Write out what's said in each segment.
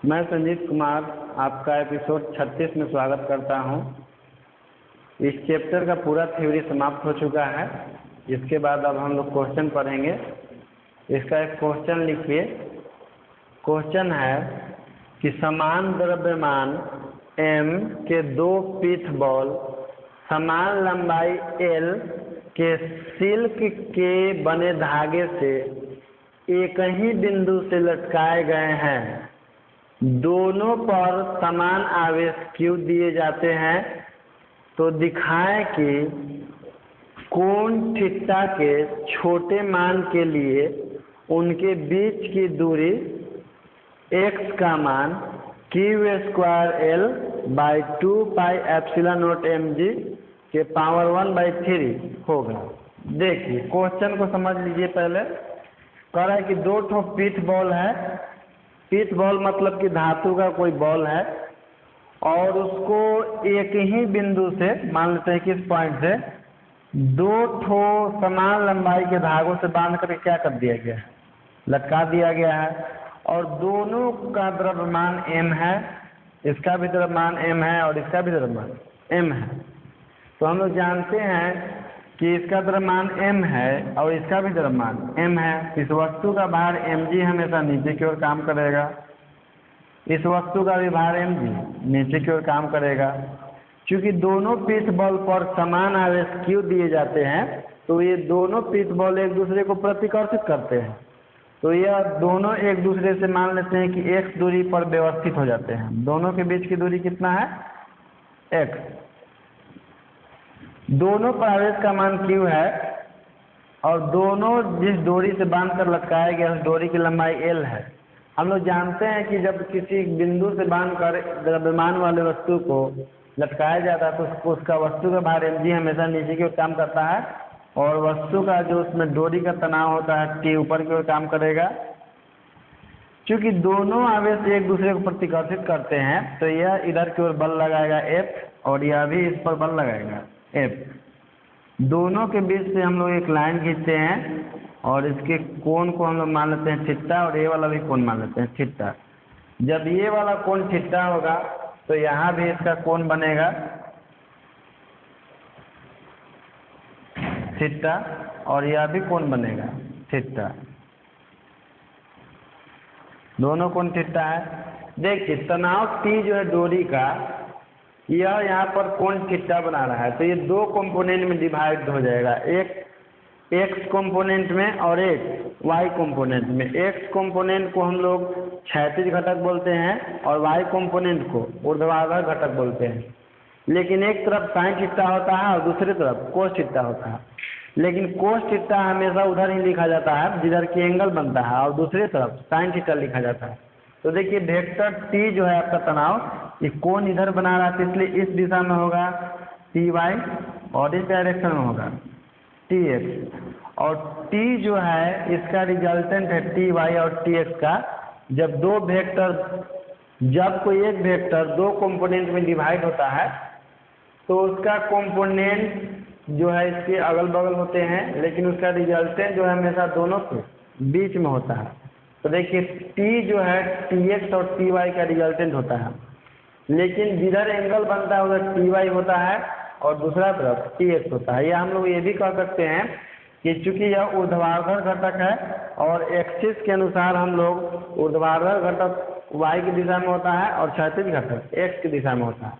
मैं संजीत कुमार आपका एपिसोड 36 में स्वागत करता हूं। इस चैप्टर का पूरा थ्योरी समाप्त हो चुका है। इसके बाद अब हम लोग क्वेश्चन पढ़ेंगे। इसका एक क्वेश्चन लिखिए। क्वेश्चन है कि समान द्रव्यमान m के दो पीठ बॉल समान लंबाई l के सिल्क के बने धागे से एक ही बिंदु से लटकाए गए हैं। दोनों पर समान आवेश Q दिए जाते हैं, तो दिखाएं कि कोण थीटा के छोटे मान के लिए उनके बीच की दूरी x का मान Q²L/2 पाई एप्सिलॉन नॉट mg के पावर 1/3 होगा। देखिए क्वेश्चन को समझ लीजिए। पहले कह रहा है कि दो ठो पीठ बॉल है। पीठ बॉल मतलब कि धातु का कोई बॉल है और उसको एक ही बिंदु से, मान लेते हैं किस पॉइंट से, दो ठो समान लंबाई के धागों से बांध करके क्या कर दिया गया है, लटका दिया गया है। और दोनों का द्रव्यमान m है। इसका भी द्रव्यमान m है और इसका भी द्रव्यमान m है। तो हम लोग जानते हैं कि इसका द्रव्यमान m है और इसका भी द्रव्यमान m है। इस वस्तु का भार mg हमेशा नीचे की ओर काम करेगा। इस वस्तु का भी भार mg नीचे की ओर काम करेगा। क्योंकि दोनों पीठ बॉल पर समान आवेश Q दिए जाते हैं, तो ये दोनों पीठ बॉल एक दूसरे को प्रतिकर्षित करते हैं। तो यह दोनों एक दूसरे से, मान लेते हैं कि x दूरी पर व्यवस्थित हो जाते हैं। दोनों के बीच की दूरी कितना है, x। दोनों पर आवेश का मान Q है और दोनों जिस डोरी से बांधकर लटकाया गया उस डोरी की लंबाई L है। हम लोग जानते हैं कि जब किसी बिंदु से बांधकर द्रव्यमान वाले वस्तु को लटकाया जाता है तो उसका वस्तु का भार mg हमेशा नीचे की ओर काम करता है और वस्तु का जो उसमें डोरी का तनाव होता है T ऊपर की ओर काम करेगा। क्योंकि दोनों आवेश एक दूसरे को प्रतिकर्षित करते हैं, तो यह इधर की ओर बल लगाएगा F और यह भी इस पर बल लगाएगा F। दोनों के बीच से हम लोग एक लाइन खींचते हैं और इसके कोण को हम लोग मान लेते हैं थीटा और ये वाला भी कोण मान लेते हैं थीटा। जब ये वाला कोण थीटा होगा तो यहाँ भी इसका कोण बनेगा थीटा और यह भी कोण बनेगा थीटा। दोनों कोण थीटा है। देखिए तनाव T जो है डोरी का, यह यहाँ पर कोण थीटा बना रहा है, तो ये दो कंपोनेंट में डिवाइड हो जाएगा, एक x कंपोनेंट में और एक y कंपोनेंट में। x कंपोनेंट को हम लोग क्षैतिज घटक बोलते हैं और y कंपोनेंट को ऊर्ध्वाधर घटक बोलते हैं। लेकिन एक तरफ साइन थीटा होता है और दूसरी तरफ कोस थीटा होता है। लेकिन कोस थीटा हमेशा उधर ही लिखा जाता है जिधर की एंगल बनता है और दूसरी तरफ साइन थीटा लिखा जाता है। तो देखिए वेक्टर T जो है आपका तनाव, ये कोण इधर बना रहा है, इसलिए इस दिशा में होगा Ty और इस डायरेक्शन में होगा Tx। और T जो है इसका रिजल्टेंट है Ty और Tx का। जब कोई एक वेक्टर दो कंपोनेंट में डिवाइड होता है तो उसका कंपोनेंट जो है इसके अगल बगल होते हैं, लेकिन उसका रिजल्टेंट जो है हमेशा दोनों के बीच में होता है। तो देखिए T जो है Tx और Ty का रिजल्टेंट होता है, लेकिन जिधर एंगल बनता है उधर Ty होता है और दूसरा तरफ Tx होता है। या हम लोग ये भी कह सकते हैं कि चूंकि यह ऊर्ध्वाधर घटक है और एक्सिस के अनुसार हम लोग ऊर्ध्वाधर घटक y की दिशा में होता है और क्षैतिज घटक x की दिशा में होता है।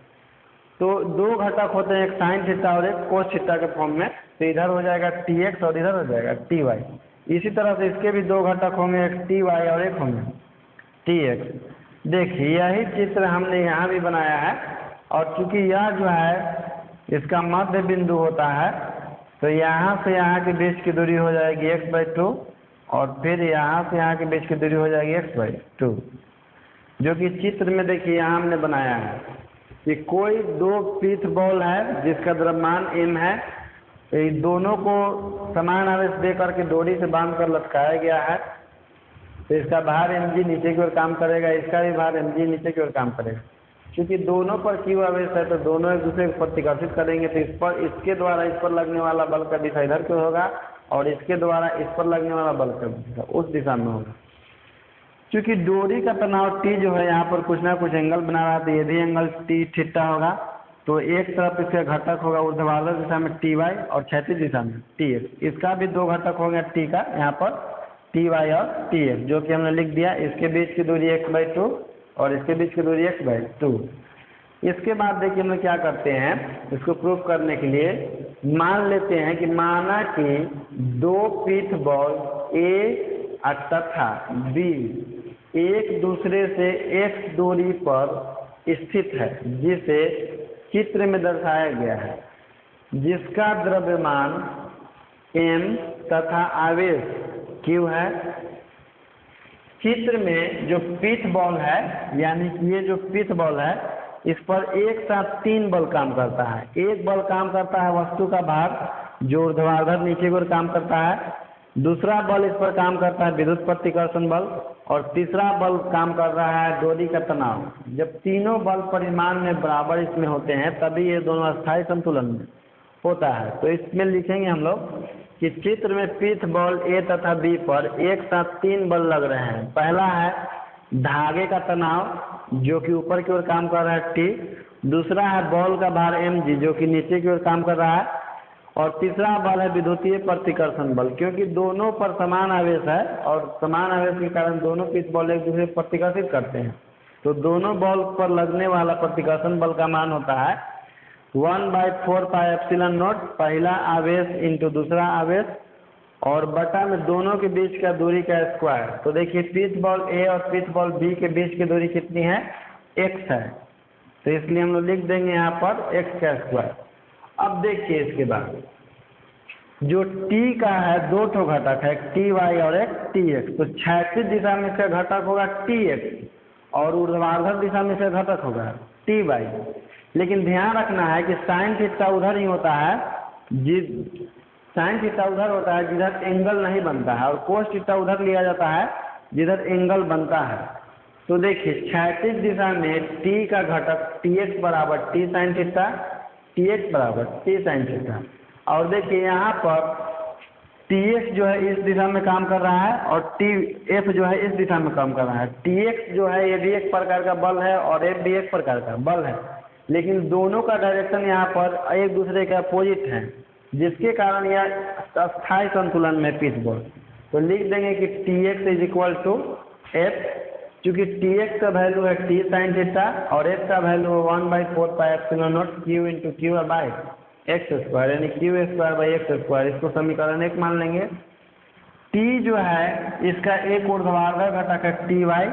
तो दो घटक होते हैं, एक साइन थीटा और एक कोस थीटा के फॉर्म में। तो इधर हो जाएगा Tx और इधर हो जाएगा Ty। इसी तरह से इसके भी दो घटक होंगे, एक Ty और एक होंगे Tx। देखिए यही चित्र हमने यहाँ भी बनाया है और चूंकि यह जो है इसका मध्य बिंदु होता है, तो यहाँ से यहाँ के बीच की दूरी हो जाएगी x/2 और फिर यहाँ से यहाँ के बीच की दूरी हो जाएगी x/2, जो कि चित्र में देखिए यहाँ हमने बनाया है कि कोई दो पीठ बॉल है जिसका द्रव्यमान m है। ये दोनों को समान आवेश दे करके डोरी से बांधकर लटकाया गया है, तो इसका भार mg नीचे की ओर काम करेगा, इसका भी भार mg नीचे की ओर काम करेगा। क्योंकि दोनों पर Q आवेश है तो दोनों एक दूसरे को प्रतिकर्षित करेंगे, तो इसके द्वारा इस पर लगने वाला बल का दिशा इधर की ओर होगा और इसके द्वारा इस पर लगने वाला बल का दिशा उस दिशा में होगा। क्योंकि डोरी का तनाव टी जो है यहाँ पर कुछ ना कुछ एंगल बना रहा है, तो ये भी एंगल टी थीटा होगा। तो एक तरफ इसका घटक होगा ऊर्ध्वाधर दिशा में टी वाई और क्षैतिज दिशा में टी एक्स। इसका भी दो घटक हो गया टी का, यहाँ पर टी वाई और टी एक्स, जो कि हमने लिख दिया। इसके बीच की दूरी x/2 और इसके बीच की दूरी x/2। इसके बाद देखिए हम लोग क्या करते हैं, इसको प्रूफ करने के लिए मान लेते हैं कि माना कि दो पीठ बॉल ए तथा बी एक दूसरे से x दूरी पर स्थित है, जिसे चित्र में दर्शाया गया है, जिसका द्रव्यमान m तथा आवेश q है। चित्र में जो पीठ बॉल है, यानी कि ये जो पीठ बॉल है, इस पर एक साथ तीन बल काम करता है। एक बल काम करता है वस्तु का भार, जो ऊर्ध्वाधर नीचे की ओर काम करता है। दूसरा बल इस पर काम करता है विद्युत प्रतिकर्षण बल, और तीसरा बल काम कर रहा है डोरी का तनाव। जब तीनों बल परिमाण में बराबर इसमें होते हैं, तभी ये दोनों अस्थायी संतुलन में होता है। तो इसमें लिखेंगे हम लोग कि चित्र में पीठ बॉल ए तथा बी पर एक साथ तीन बल लग रहे हैं। पहला है धागे का तनाव, जो कि ऊपर की ओर काम कर रहा है टी। दूसरा है बॉल का भार mg, जो कि नीचे की ओर काम कर रहा है। और तीसरा बल है विद्युतीय प्रतिकर्षण बल, क्योंकि दोनों पर समान आवेश है और समान आवेश के कारण दोनों पीठ बॉल एक दूसरे को प्रतिकर्षित करते हैं। तो दोनों बॉल पर लगने वाला प्रतिकर्षण बल का मान होता है 1/4πε0, पहला आवेश इंटू दूसरा आवेश, और बटा में दोनों के बीच का दूरी का स्क्वायर। तो देखिए पीठ बॉल ए और पीठ बॉल बी के बीच की दूरी कितनी है, x है। तो इसलिए हम लोग लिख देंगे यहाँ पर x का स्क्वायर। अब देखिए इसके बाद जो t का है दो ठो घटक है, टी वाई और एक टी एक्स। तो क्षैतिज दिशा में इसका घटक होगा टी एक्स और ऊर्ध्वाधर दिशा में इसका घटक होगा टी वाई। लेकिन ध्यान रखना है कि साइन थीटा उधर ही होता है, साइन थीटा उधर होता है जिधर एंगल नहीं बनता है, और कोस थीटा उधर लिया जाता है जिधर एंगल बनता है। तो देखिए क्षैतिज दिशा में t का घटक टी एक्स बराबर T sine theta, T x बराबर टी साइन थीटा। और देखिए यहाँ पर टी एक्स जो है इस दिशा में काम कर रहा है और टी एफ जो है इस दिशा में काम कर रहा है। टी एक्स जो है ये भी एक प्रकार का बल है और एफ भी एक प्रकार का बल है, लेकिन दोनों का डायरेक्शन यहाँ पर एक दूसरे के अपोजिट है, जिसके कारण यह अस्थायी संतुलन में पीठ बॉल। तो लिख देंगे कि T x is equal to F, क्योंकि टी एक्स का वैल्यू है टी साइन थीटा और एफ का वैल्यू है 1/4πε0 q into q by x square, यानी q square by x square. इसको समीकरण 1 मान लेंगे। टी जो है इसका एक ऊर्ध्वाधर घटक है टी वाई,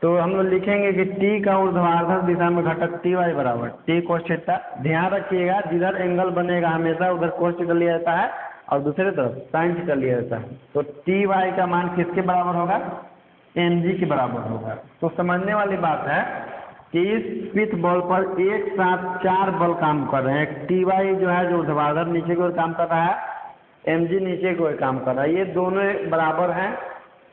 तो हम लोग लिखेंगे कि टी का ऊर्ध्वाधर दिशा में घटक टी वाई बराबर टी कोस थीटा। ध्यान रखिएगा जिधर एंगल बनेगा हमेशा उधर कोस थीटा लिया जाता है और दूसरी तरफ साइन थीटा लिया जाता है। तो टी वाई का मान किसके बराबर होगा, mg के बराबर होगा। तो समझने वाली बात है कि इस पीठ बॉल पर एक साथ चार बल काम कर रहे हैं। टी वाई जो है जो ऊर्ध्वाधर नीचे की ओर काम कर रहा है, mg नीचे की ओर काम कर रहा है। ये दोनों बराबर हैं,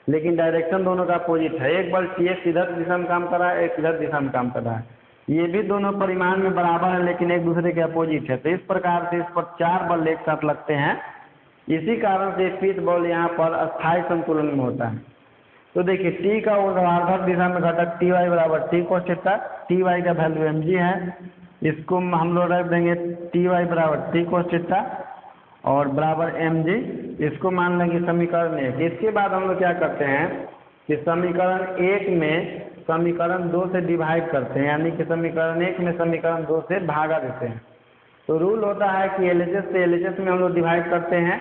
लेकिन डायरेक्शन दोनों का अपोजिट है। एक बल टी एक्स इधर दिशा में काम कर रहा है, एक इधर दिशा में काम कर रहा है। ये भी दोनों परिमाण में बराबर है, लेकिन एक दूसरे के अपोजिट है। तो इस प्रकार से इस पर चार बल एक साथ लगते हैं। इसी कारण से पीठ बॉल यहाँ पर अस्थायी संतुलन में होता है। तो देखिए टी का ऊर्ध्वाधर दिशा में घटक टी वाई बराबर T cos theta, T y का वैल्यू mg है। इसको हम लोग रख देंगे टी वाई बराबर टी कोस थीटा और बराबर mg। इसको मान लेंगे समीकरण 1। इसके बाद हम लोग क्या करते हैं कि समीकरण 1 में समीकरण 2 से डिवाइड करते हैं, यानी कि समीकरण 1 में समीकरण 2 से भागा देते हैं। तो रूल होता है कि LHS से LHS में हम लोग डिवाइड करते हैं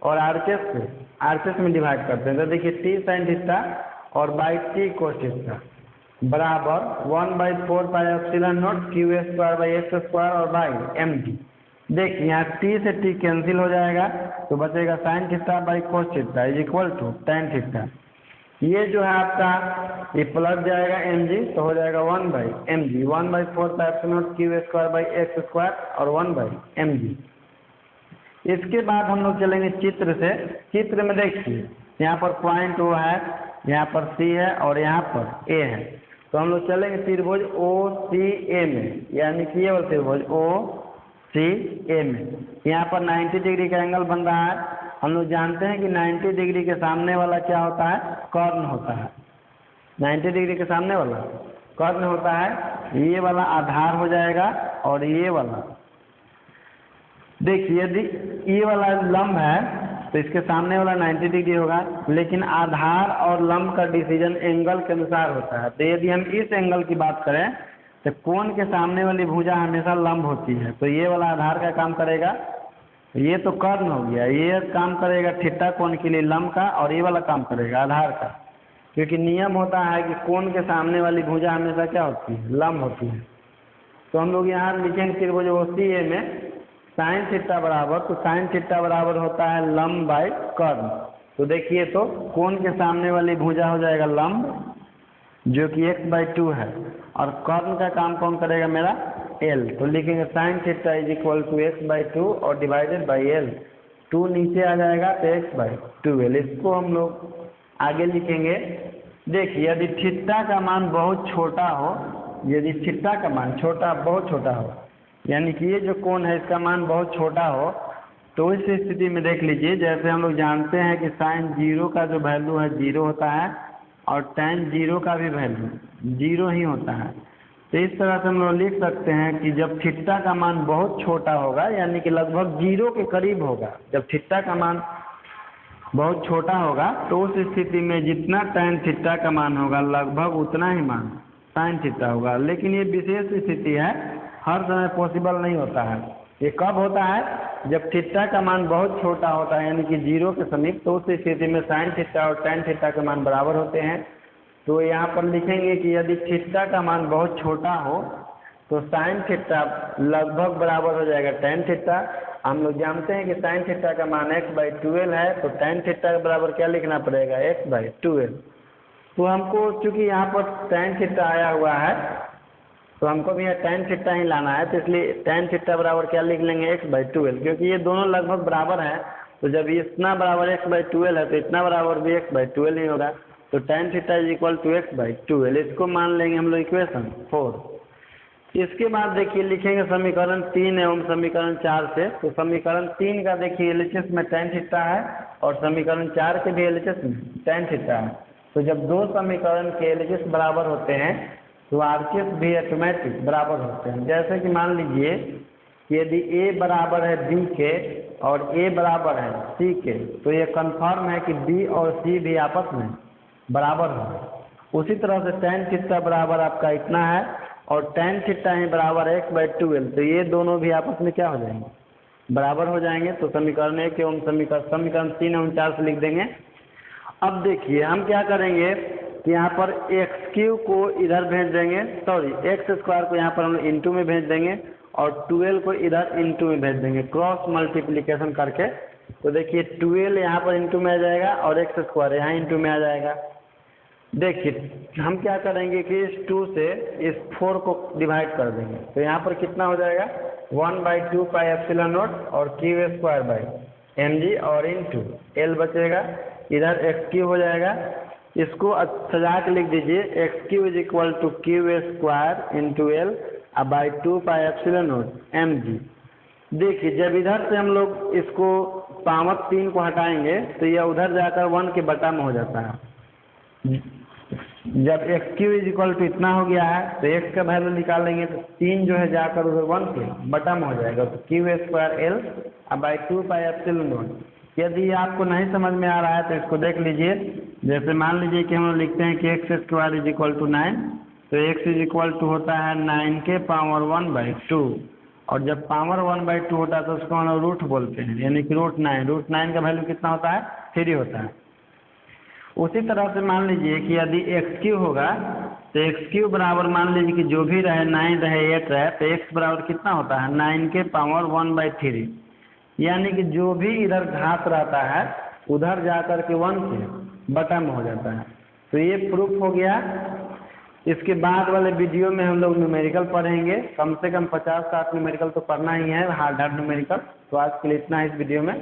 और RHS से RHS में डिवाइड करते हैं। तो देखिए टी साइन थीटा और बाई टी कोस थीटा बराबर 1/4πε0 q square by x square और बाई mg। देखिए यहाँ टी से टी कैंसिल हो जाएगा, तो बचेगा sine theta by cos theta is equal to tan theta. ये जो है आपका ये प्लस जाएगा mg, तो हो जाएगा 1/mg, 1/4πε0 q square by x square और 1/mg। इसके बाद हम लोग चलेंगे चित्र से। चित्र में देखिए यहाँ पर पॉइंट O है, यहाँ पर C है और यहाँ पर A है। तो हम लोग चलेंगे त्रिभुज OCA में, यानी कि ये त्रिभुज OCA में। यहाँ पर 90 डिग्री का एंगल बन रहा है हम लोग जानते हैं कि 90 डिग्री के सामने वाला क्या होता है, कर्ण होता है। 90 डिग्री के सामने वाला कर्ण होता है, ये वाला आधार हो जाएगा और ये वाला देखिए यदि ये वाला लंब है तो इसके सामने वाला 90 डिग्री होगा, लेकिन आधार और लंब का डिसीजन एंगल के अनुसार होता है। तो यदि हम इस एंगल की बात करें तो कोण के सामने वाली भुजा हमेशा लंब होती है, तो ये वाला आधार का काम करेगा, ये तो कर्ण हो गया, ये काम करेगा थीटा कोण के लिए लंब का, और ये वाला काम करेगा आधार का, क्योंकि नियम होता है कि कोण के सामने वाली भुजा हमेशा क्या होती है, लंब होती है। तो हम लोग यहाँ लिखेंगे त्रिभुजकोष्ठीय में साइन थीटा बराबर, तो साइन थीटा बराबर होता है लंब बाय कर्ण। तो देखिए तो कोण के सामने वाली भुजा हो जाएगा लंब जो कि x/2 है, और कर्ण का काम कौन करेगा मेरा l। तो लिखेंगे sine theta is equal to x/2 और डिवाइडेड बाई l। 2 नीचे आ जाएगा तो x/2l। इसको हम लोग आगे लिखेंगे। देखिए यदि थीटा का मान बहुत छोटा हो, यदि थीटा का मान बहुत छोटा हो, यानी कि ये जो कोण है इसका मान बहुत छोटा हो, तो इस स्थिति में देख लीजिए, जैसे हम लोग जानते हैं कि साइन 0 का जो वैल्यू है 0 होता है और tan 0 का भी वैल्यू 0 ही होता है। तो इस तरह से हम लोग लिख सकते हैं कि जब थीटा का मान बहुत छोटा होगा, यानी कि लगभग 0 के करीब होगा, जब थीटा का मान बहुत छोटा होगा तो उस स्थिति में जितना tan थीटा का मान होगा लगभग उतना ही मान sin थीटा होगा। लेकिन ये विशेष स्थिति है, हर समय पॉसिबल नहीं होता है। ये कब होता है, जब थीटा का मान बहुत छोटा होता है यानी कि 0 के समीप, तो उस स्थिति में साइन थीटा और tan थीटा के मान बराबर होते हैं। तो यहाँ पर लिखेंगे कि यदि थीटा का मान बहुत छोटा हो तो साइन थीटा लगभग बराबर हो जाएगा tan थीटा। हम लोग जानते हैं कि साइन थीटा का मान x/2l है, तो tan थीटा के बराबर क्या लिखना पड़ेगा, x/2l। तो हमको चूंकि यहाँ पर tan थीटा आया हुआ है तो हमको भी यहाँ tan थीटा ही लाना है, तो इसलिए tan थीटा बराबर क्या लिख लेंगे, x/2l, क्योंकि ये दोनों लगभग बराबर हैं। तो जब इतना बराबर x/2l है तो इतना बराबर भी x/2l ही होगा। तो tan theta is equal to x/2l। इसको मान लेंगे हम लोग इक्वेशन 4। इसके बाद देखिए लिखेंगे समीकरण 3 एवं समीकरण 4 से। तो समीकरण 3 का देखिए एलएचएस में tan थीटा है और समीकरण 4 के भी एलएचएस में tan थीटा है। तो जब दो समीकरण के एलएचएस बराबर होते हैं तो आरसीएस भी ऑटोमेटिक बराबर होते हैं। जैसे कि मान लीजिए कि यदि a बराबर है b के और a बराबर है c के, तो ये कंफर्म है कि b और c भी आपस में बराबर हो। उसी तरह से tan थीटा बराबर आपका इतना है और tan थीटा ही बराबर है x/2l, तो ये दोनों भी आपस में क्या हो जाएंगे, बराबर हो जाएंगे। तो समीकरण 1 एवं समीकरण 3 एवं 4 से लिख देंगे। अब देखिए हम क्या करेंगे कि यहाँ पर x³ को इधर भेज देंगे, x² को यहाँ पर हम इंटू में भेज देंगे और 2l को इधर इंटू में भेज देंगे क्रॉस मल्टीप्लिकेशन करके। तो देखिए 2l यहाँ पर इंटू में आ जाएगा और x² यहाँ इंटू में आ जाएगा। देखिए हम क्या करेंगे कि इस 2 से इस 4 को डिवाइड कर देंगे, तो यहाँ पर कितना हो जाएगा 1/2 पाई एप्सिलॉन नॉट और q² और इंटू l बचेगा, इधर x³ हो जाएगा। इसको सजा के लिख दीजिए, x³ is equal to q² into l by 2 pi epsilon nought mg। देखिए जब इधर से हम लोग इसको पावर 3 को हटाएंगे तो यह उधर जाकर 1 के बटा में हो जाता है। जब x³ इज इक्वल टू इतना हो गया है तो x का वैल्यू निकालेंगे तो 3 जो है जाकर उधर 1 के बटा में हो जाएगा, तो q² l by 2 pi epsilon not. यदि आपको नहीं समझ में आ रहा है तो इसको देख लीजिए। जैसे मान लीजिए कि हम लोग लिखते हैं कि x² इज इक्वल टू 9, तो x इज इक्वल टू होता है 9 के पावर 1/2, और जब पावर 1/2 होता है तो उसको हम लोग रूट बोलते हैं, यानी कि √9 का वैल्यू कितना होता है, 3 होता है। उसी तरह से मान लीजिए कि यदि x³ होगा तो x³ बराबर मान लीजिए कि जो भी रहे 9 रहे 8 रहे, तो x बराबर कितना होता है 9 के पावर 1/3, यानी कि जो भी इधर घात रहता है उधर जाकर के 1 के बटा में हो जाता है। तो ये प्रूफ हो गया। इसके बाद वाले वीडियो में हम लोग न्यूमेरिकल पढ़ेंगे, कम से कम 50-60 न्यूमेरिकल तो पढ़ना ही है, हार्ड न्यूमेरिकल। तो आज के लिए इतना है इस वीडियो में।